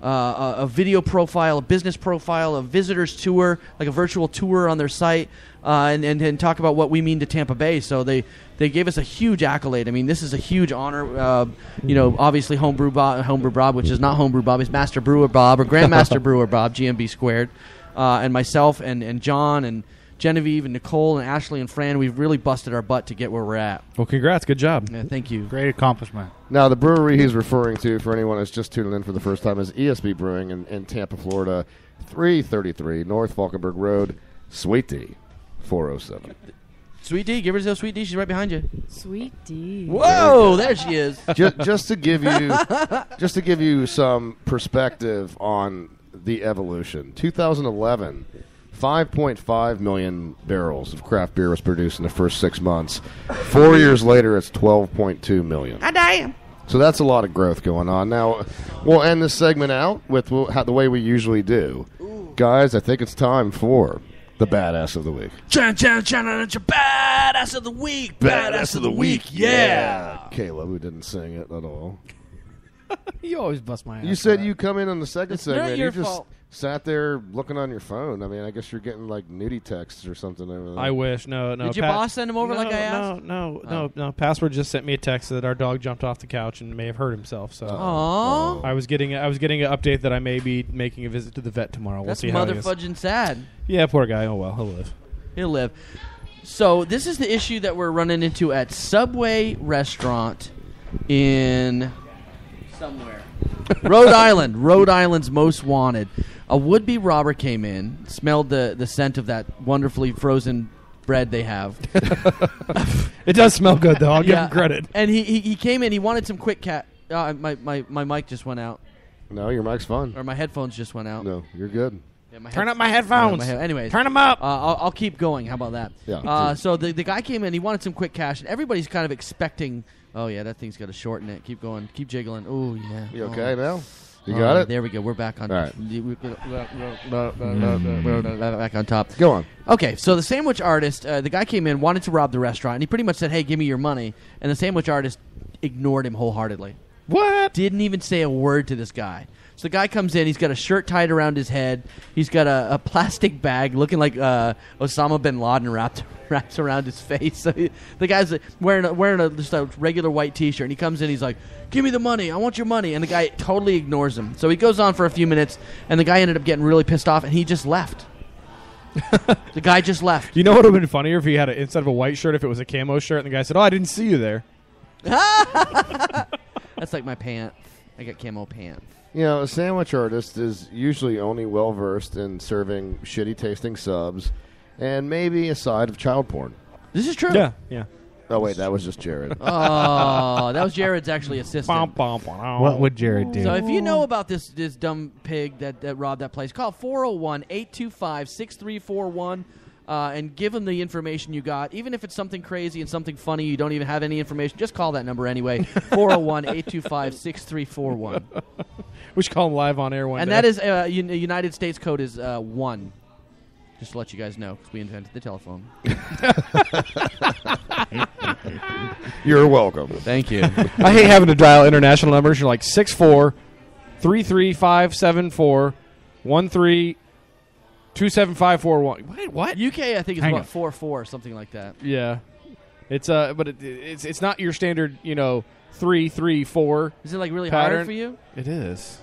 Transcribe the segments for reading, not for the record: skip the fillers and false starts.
a video profile, a business profile, a visitor's tour, like a virtual tour on their site, and talk about what we mean to Tampa Bay. So they gave us a huge accolade. I mean, this is a huge honor. Obviously Homebrew Bob, which is not Homebrew Bob, it's Master Brewer Bob or Grandmaster Brewer Bob, GMB squared, and myself and John and Genevieve and Nicole and Ashley and Fran, we've really busted our butt to get where we're at. Well, congrats. Good job. Yeah, thank you. Great accomplishment. Now, the brewery he's referring to, for anyone that's just tuning in for the first time, is ESB Brewing in Tampa, Florida, 333 North Falkenberg Road, Sweet D, 407. Sweet D, give her a Sweet D. She's right behind you. Sweet D. Whoa, there she is. just to give you some perspective on the evolution. 2011, 5.5 million barrels of craft beer was produced in the first 6 months. 4 years later, it's 12.2 million. Damn. So that's a lot of growth going on. Now, we'll end this segment out with the way we usually do. Ooh. Guys, I think it's time for the Badass of the Week. Badass of the Week. Badass of the Week. Yeah. Caleb, who didn't sing it at all. You always bust my ass. You said you come in on the second segment. your You just fault. sat there looking on your phone. I mean, I guess you're getting like nudie texts or something over there. I wish. No. Did your boss send him over like I asked? No. Password just sent me a text that our dog jumped off the couch and may have hurt himself. So Aww. I was getting an update that I may be making a visit to the vet tomorrow. That's we'll see how he is. motherfudging sad. Yeah, poor guy. Oh well, he'll live. He'll live. So this is the issue that we're running into at Subway Restaurant in somewhere. Rhode Island. Rhode Island's most wanted. A would-be robber came in, smelled the scent of that wonderfully frozen bread they have. It does smell good, though. I'll give him credit. And he came in. He wanted some quick cat. My mic just went out. No, your mic's fine. Or my headphones just went out. No, you're good. Yeah, Turn up my headphones. Anyways. Turn them up. I'll keep going. How about that? Yeah. So the guy came in. He wanted some quick cash. And everybody's kind of expecting, oh, yeah, that thing's got to shorten it. Keep going. Keep jiggling. Oh, yeah. You okay now? You got it? There we go. We're back on. All right. Back on top. Go on. Okay, so the sandwich artist, the guy came in, wanted to rob the restaurant, and he pretty much said, hey, give me your money. And the sandwich artist ignored him wholeheartly. What? Didn't even say a word to this guy. So the guy comes in. He's got a shirt tied around his head. He's got a plastic bag looking like Osama bin Laden wrapped around his face. So the guy's wearing just a regular white T-shirt. And he comes in. He's like, give me the money. I want your money. And the guy totally ignores him. So he goes on for a few minutes. And the guy ended up getting really pissed off. And he just left. The guy just left. You know what would have been funnier if he had instead of a white shirt, if it was a camo shirt, and the guy said, oh, I didn't see you there. That's like my pants. I got camo pants. You know, a sandwich artist is usually only well-versed in serving shitty-tasting subs and maybe a side of child porn. This is true. Yeah. Oh, wait, that was just Jared. Oh, that was Jared's actually assistant. What would Jared do? So if you know about this dumb pig that robbed that place, call 401-825-6341 and give them the information you got. Even if it's something crazy and something funny, you don't even have any information, just call that number anyway, 401-825-6341. We should call him live on air one and day. that is, United States code is 1. Just to let you guys know, because we invented the telephone. You're welcome. Thank you. I hate having to dial international numbers. You're like 643357413275541. Wait, what? UK, I think, is Hang about on. 4-4, something like that. Yeah, it's but it's not your standard 3-3-4. Is it like really pattern. hard for you? It is.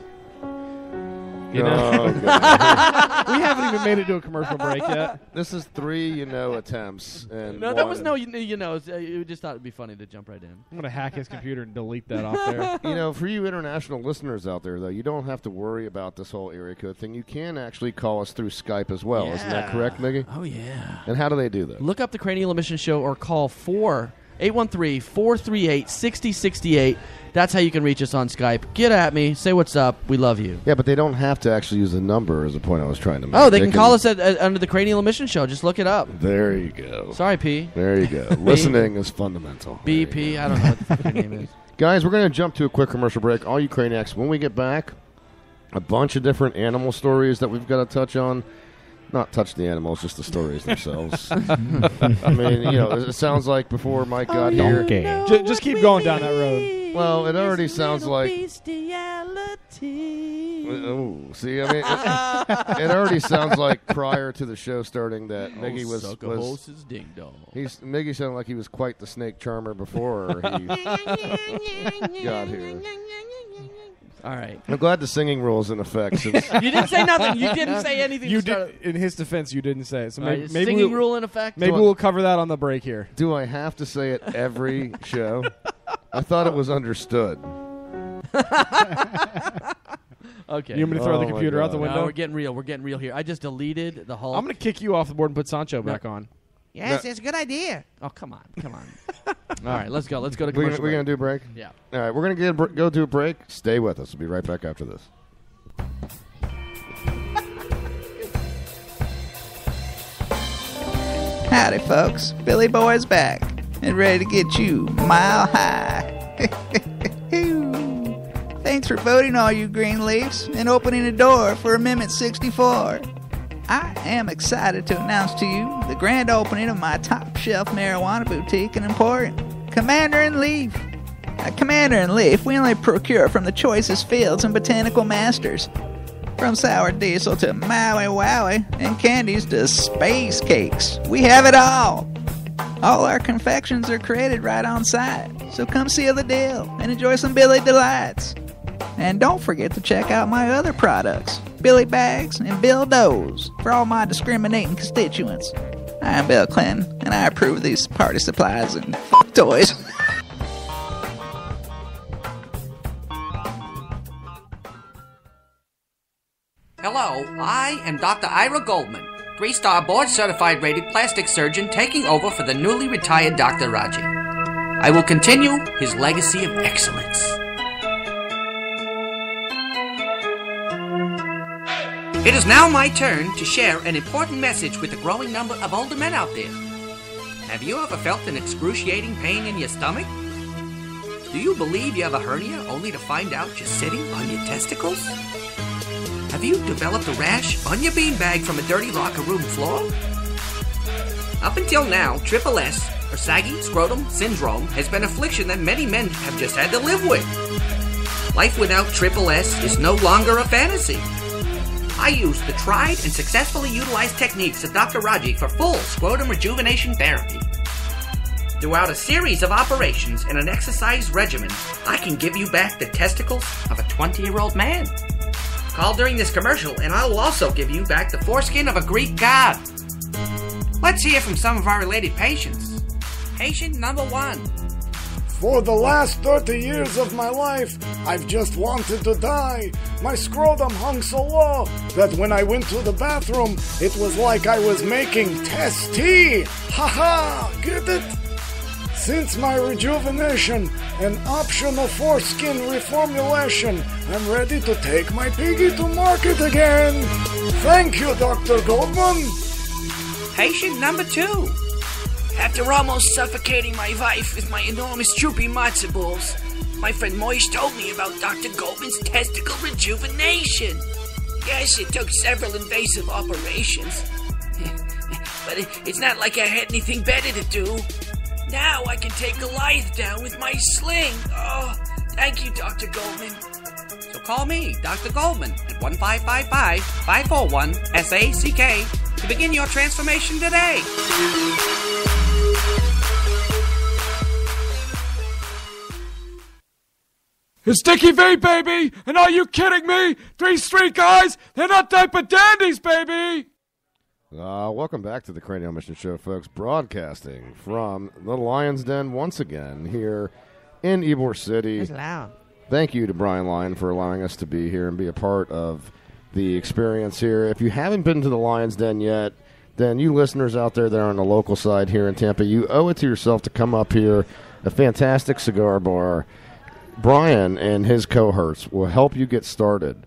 Oh, God. We haven't even made it to a commercial break yet. This is 3, attempts. And No, that was one. you just thought it'd be funny to jump right in. I'm gonna hack his computer and delete that off there. For you international listeners out there, though, you don't have to worry about this whole area code thing. You can actually call us through Skype as well. Isn't that correct, Miggy? Oh, yeah. And how do they do that? Look up the Cranial Emission Show or call 813-438-6068. That's how you can reach us on Skype. Get at me. Say what's up. We love you. Yeah, but they don't have to actually use a number, is the point I was trying to make. Oh, they can call us under the Cranial Emission Show. Just look it up. There you go. Sorry, P. There you go. Listening is fundamental. BP. I don't know what the fuck your name is. Guys, we're going to jump to a quick commercial break. All you Craniacs, when we get back, a bunch of different animal stories that we've got to touch on. Not touch the animals, just the stories themselves. I mean, it sounds like before Mike got here. Just keep going down that road. Well, it already It's a sounds little like- bestiality. Oh, see, I mean, it already sounds like prior to the show starting that Miggy was Suckahos's ding dong. Miggy sounded like he was quite the snake charmer before he got here. All right. I'm glad the singing rule is in effect. Since You didn't say nothing. You didn't say anything. You to start- did. In his defense, you didn't say it. So All right, maybe, is maybe singing we'll, rule in effect. maybe we'll cover that on the break here. do I have to say it every show? I thought it was understood. Okay. You want me to throw the Oh my computer out the God. window? No, we're getting real. We're getting real here. I just deleted the whole. I'm going to kick you off the board and put Sancho back on. Yes, No. it's a good idea. Oh, come on. All right, let's go. Let's go to We're commercial. going to do a break? Yeah. All right, we're going to go to a break. Stay with us. We'll be right back after this. Howdy, folks. Billy Boy's back and ready to get you mile high. Thanks for voting, all you Greenleafs, and opening the door for Amendment 64. I am excited to announce to you the grand opening of my top-shelf marijuana boutique and emporium, Commander and Leaf. At Commander and Leaf, we only procure from the choicest fields and botanical masters. From sour diesel to Maui Wowie and candies to space cakes, we have it all. All our confections are created right on site, so come seal the deal and enjoy some Billy Delights. And don't forget to check out my other products, Billy Bags and Bill Doughs, for all my discriminating constituents. I am Bill Clinton, and I approve of these party supplies and toys. Hello, I am Dr. Ira Goldman, 3-star board-certified rated plastic surgeon taking over for the newly retired Dr. Raji. I will continue his legacy of excellence. It is now my turn to share an important message with the growing number of older men out there. Have you ever felt an excruciating pain in your stomach? Do you believe you have a hernia only to find out you're sitting on your testicles? Have you developed a rash on your beanbag from a dirty locker room floor? Up until now, Triple S, or saggy scrotum syndrome, has been an affliction that many men have just had to live with. Life without Triple S is no longer a fantasy. I use the tried and successfully utilized techniques of Dr. Raji for full scrotum rejuvenation therapy. Throughout a series of operations and an exercise regimen, I can give you back the testicles of a 20-year-old man. Call during this commercial and I'll also give you back the foreskin of a Greek god. Let's hear from some of our related patients. Patient number 1. For the last 30 years of my life, I've just wanted to die. My scrotum hung so low that when I went to the bathroom, it was like I was making test tea. Ha-ha! Get it? Since my rejuvenation and optional foreskin reformulation, I'm ready to take my piggy to market again. Thank you, Dr. Goldman. Patient number 2. After almost suffocating my wife with my enormous droopy matzo balls, my friend Moish told me about Dr. Goldman's testicle rejuvenation. Yes, it took several invasive operations. But it's not like I had anything better to do. Now I can take Goliath down with my sling. Oh, thank you, Dr. Goldman. So call me, Dr. Goldman, at 1-555-541-SACK to begin your transformation today. It's Dickie V, baby! And are you kidding me? 3 Street guys, they're not diaper dandies, baby! Welcome back to the Cranial Mission Show, folks. Broadcasting from the Lion's Den once again here in Ybor City. That's loud. Thank you to Brian Lyon for allowing us to be here and be a part of the experience here. If you haven't been to the Lion's Den yet, then you listeners out there that are on the local side here in Tampa, you owe it to yourself to come up here. A fantastic cigar bar. Brian and his cohorts will help you get started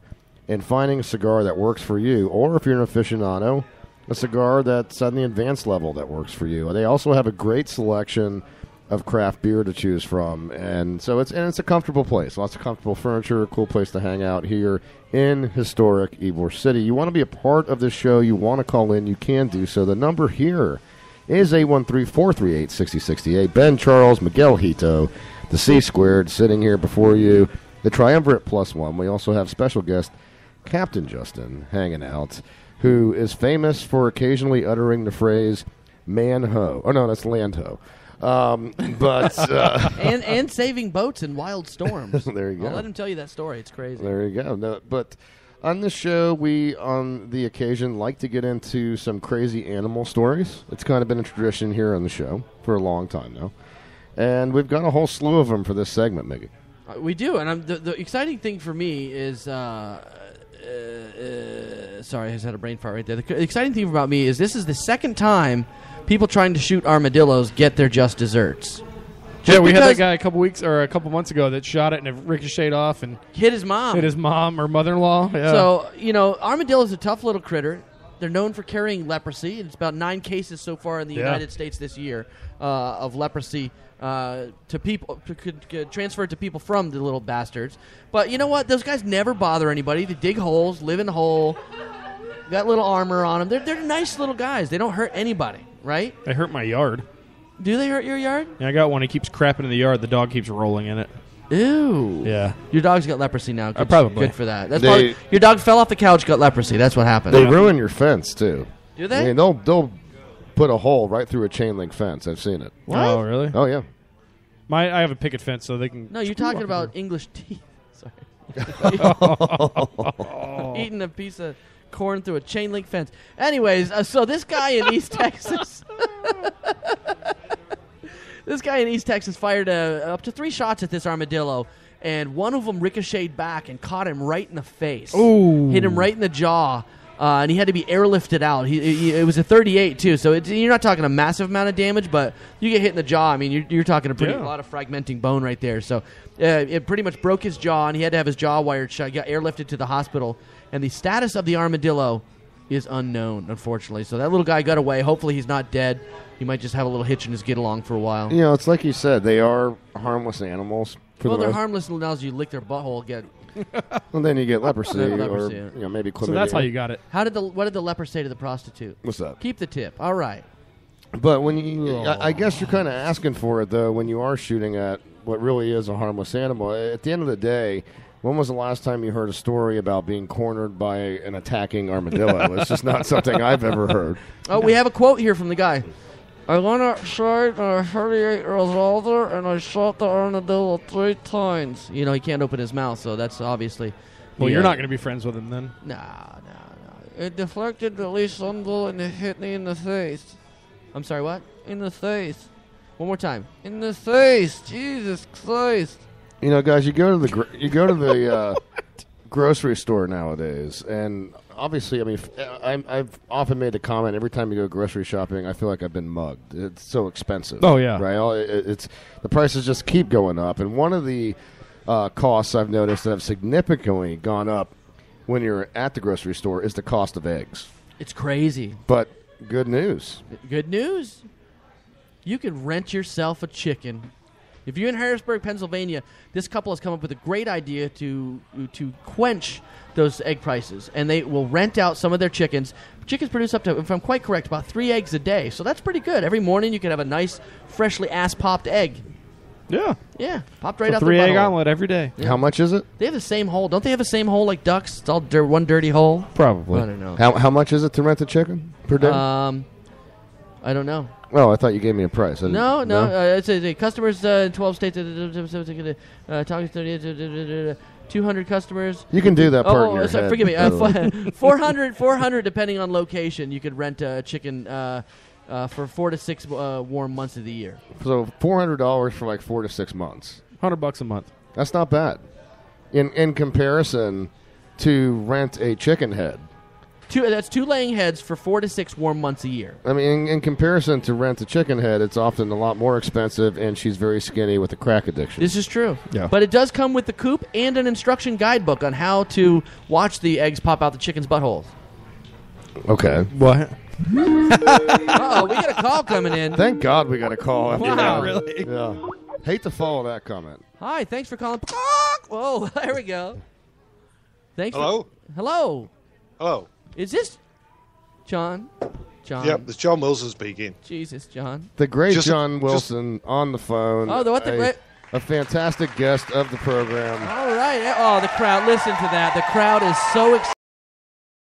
in finding a cigar that works for you, or if you're an aficionado, a cigar that's on the advanced level that works for you. They also have a great selection of craft beer to choose from, and so it's a comfortable place. Lots of comfortable furniture, a cool place to hang out here in historic Ybor City. You want to be a part of this show, you want to call in, you can do so. The number here is 813-438-6068. Ben, Charles, Miguel Hito, the C Squared, sitting here before you, the Triumvirate Plus One. We also have special guest Captain Justin hanging out, who is famous for occasionally uttering the phrase "man ho." Oh no, that's land ho. But and saving boats in wild storms. There you go. I'll let him tell you that story. It's crazy. There you go. No, but on this show, we, on the occasion, like to get into some crazy animal stories. It's kind of been a tradition here on the show for a long time now. And we've got a whole slew of them for this segment, Miggy. We do, and the exciting thing for me is... sorry, I just had a brain fart right there. The exciting thing about me is this is the second time people trying to shoot armadillos get their just desserts. Yeah, we had that guy a couple months ago that shot it and it ricocheted off and hit his mom or mother-in-law. Yeah. So, armadillo's a tough little critter. They're known for carrying leprosy. It's about 9 cases so far in the United States this year of leprosy to people, transferred to people from the little bastards. But you know what? Those guys never bother anybody. They dig holes, live in the hole, got little armor on them. They're nice little guys. They don't hurt anybody, right? They hurt my yard. Do they hurt your yard? Yeah, I got one. He keeps crapping in the yard. The dog keeps rolling in it. Ew. Yeah. Your dog's got leprosy now. Good, probably. Good for that. That's probably, your dog fell off the couch, got leprosy. That's what happened. They ruin your fence, too. Do they? I mean, they'll put a hole right through a chain link fence. I've seen it. What? Oh, really? Oh, yeah. I have a picket fence, so they can... No, you're talking about English teeth. Sorry. Eating a piece of corn through a chain link fence. Anyways, so this guy in East Texas... This guy in East Texas fired up to 3 shots at this armadillo, and one of them ricocheted back and caught him right in the face. Ooh. Hit him right in the jaw, and he had to be airlifted out. It was a 38, too, so you're not talking a massive amount of damage, but you get hit in the jaw. I mean, you're talking a lot of fragmenting bone right there. So it pretty much broke his jaw, and he had to have his jaw wired shut. He got airlifted to the hospital, and the status of the armadillo is unknown, unfortunately. So that little guy got away. Hopefully he's not dead. He might just have a little hitch in his get along for a while. You know, it's like you said, they are harmless animals. Well, they're harmless as you lick their butthole, get... Well, then you get leprosy, Leprosy, or maybe chlamydia. So that's how you got it. What did the leper say to the prostitute? What's that? Keep the tip. All right. But when I guess you're kind of asking for it, though, when you are shooting at what really is a harmless animal. At the end of the day, when was the last time you heard a story about being cornered by an attacking armadillo? It's just not something I've ever heard. Oh, we have a quote here from the guy. I went outside, and I 38 years older, and I shot the armadillo 3 times. You know, he can't open his mouth, so that's obviously... Well, you're not going to be friends with him then. No. It deflected at least one bullet, and it hit me in the face. I'm sorry, what? In the face. One more time. In the face. Jesus Christ. You know, guys, you go to the grocery store nowadays, and obviously, I mean, I've often made the comment every time you go grocery shopping, I feel like I've been mugged. It's so expensive. Oh yeah, right. It's the prices just keep going up, and one of the costs I've noticed that have significantly gone up when you're at the grocery store is the cost of eggs. It's crazy. But good news. Good news. You can rent yourself a chicken. If you're in Harrisburg, Pennsylvania, this couple has come up with a great idea to quench those egg prices, and they will rent out some of their chickens. Chickens produce up to, if I'm quite correct, about 3 eggs a day, so that's pretty good. Every morning you can have a nice, freshly ass-popped egg. Yeah. Yeah, popped right out the 3-egg omelet every day. Yeah. How much is it? They have the same hole. Don't they have the same hole like ducks? It's all one dirty hole? Probably. I don't know. How much is it to rent a chicken per day? I don't know. Oh, I thought you gave me a price. No. It's a customers in 12 states. Talking 200 customers. You can do that part in your head. Forgive me. 400 depending on location. You could rent a chicken for 4 to 6 warm months of the year. So $400 for like 4 to 6 months. $100 a month. That's not bad. In comparison to rent a chicken head. That's 2 laying heads for 4 to 6 warm months a year. I mean, in comparison to rent a chicken head, it's often a lot more expensive, and she's very skinny with a crack addiction. This is true. Yeah. But it does come with the coop and an instruction guidebook on how to watch the eggs pop out the chicken's buttholes. Okay. What? Uh-oh, we got a call coming in. Thank God we got a call after that. Wow. Really? Yeah. Hate to follow that comment. Hi, thanks for calling. Whoa, there we go. Thanks. Hello? Hello. Hello. Is this John? John. Yep, it's John Wilson speaking. Jesus, John. The great John Wilson on the phone. Oh, a fantastic guest of the program. All right. Oh, the crowd. Listen to that. The crowd is so excited.